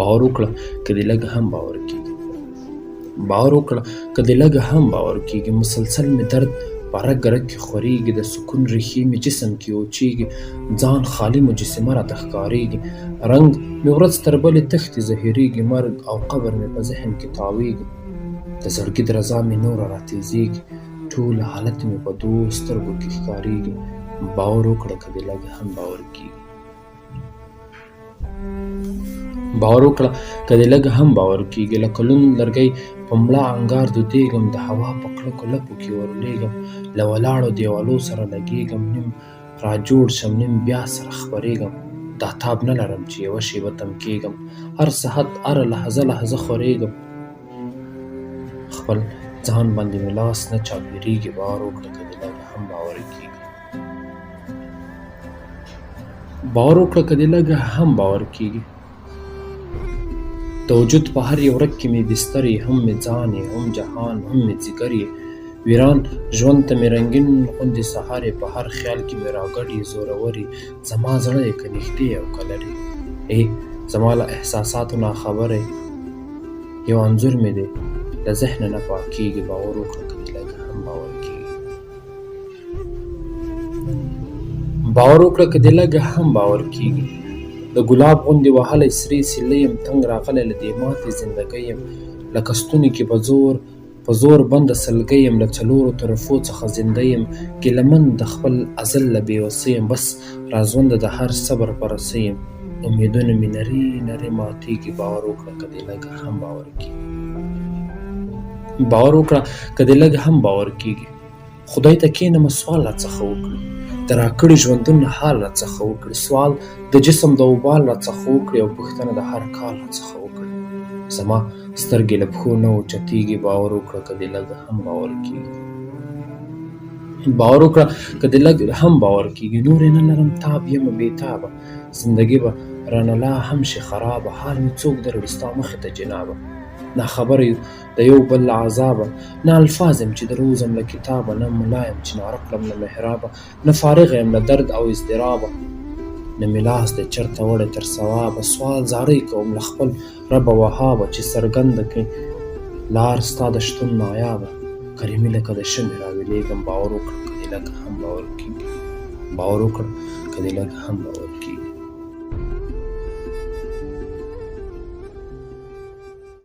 باور وکړه که دې لږ هم باور کېږي. باور وکړه که دې لږ هم باور کېږي. مسلسل مې درد په رګ رګ کې خورېږي، د سکون ریښې مې جسم کې وچېږي، ځان خالي مجسمه راته ښکارېږي. رنګ مې ورځ تر بلې تښتي زهیرېږي، مرګ او قبر مې په ذهن کې تاوېږي، د زړګي درزا مې نوره راتېزېږي، ټول حالت مې په دوو سترګو کې ښکارېږي. باور وکړه که دې لږ هم باور کېږي. باور وکړه که دې لږ هم باور کېږي. لکه لوند لرګی په مړه انګار دودېږم، د هوا په کلکو لپو کې ورلېږم، له ولاړو دیوالو سره لګېږم، نیم را جوړ شم نیم بیا سره خپرېږم، دا تاب نه لرم چې یوه شېبه تم کېږم، هر صحت هره لحظه لحظه خورېږم، خپل ځان باندې مې لاس نه چاپېرېږي. باور وکړه که دې لږ هم باور کېږي. باور وکړه که دې لږ هم باور کېږي. د وجود په هر یو رګ کې مې بستر یې، هم مې ځان یې، هم جهان، هم مې ځیګر یې، ویران ژوند ته مې رنګین غوندې سهار یې، په هر خیال کې مې راګډ یې، زورور یې، زما زړه یې که نږدې او که لرې، ای زما له احساساتو ناخبره یې، یو انځور مې دی له ذهنه نه پاکېږي. باور وکړه که دې لږ هم باور کېږي. باور وکړه که دې لږ هم باور کېږي. د ګلاب غوندې وهلی سرې سیلۍ یم، تنګ راغلی له دې ماتې زندګۍ یم، لکه ستوني کې په زور بنده سلګۍ یم، له څلورو طرفو څخه زنده یم، ګیله من د خپل ازل له بېوسۍ یم، بس راژونده د هر صبر په رسۍ یم، امیدونه مې نري نري ماتېږي. باور وکړه که دې لږ هم باور کېږي. باور وکړه که دې لږ هم باور کېږي. خدای ته کښېنمه سوال راڅخه وکړي، د راکړي ژوندون حال راڅخه وکړي، سوال د جسم د وبال راڅخه وکړي، او پوښتنه د هر کال راڅخه وکړي. زما سترګې له پښو نه اوچتېږي. باور وکړه که دې لږ هم باور کېږي. باور وکړه که دې لږ هم باور کېږي. نور یې نه لرم تاب یمه بېتابه، زندګي به رانه لا هم شي خرابه، حال مې څوک دروړي ستا مخې ته جنابه، ناخبره یو د یو بل له عذابه، نه الفاظ یم چې دروزم له کتابه، نه ملا یم چې ناره کړم له محرابه، نه فارغ یم له درد او اضطرابه، نه مې لاس دی چرته وړی تر صوابه. سوال زاری کوم له خپل ربه وهابه، چې څرګنده کړي لار ستا د شتون نایابه، کریمي لکه د شمعې راویلېږم. باور وکړه که دې لږ هم باور کېږي. باور وکړه که دې لږ هم باور کېږي.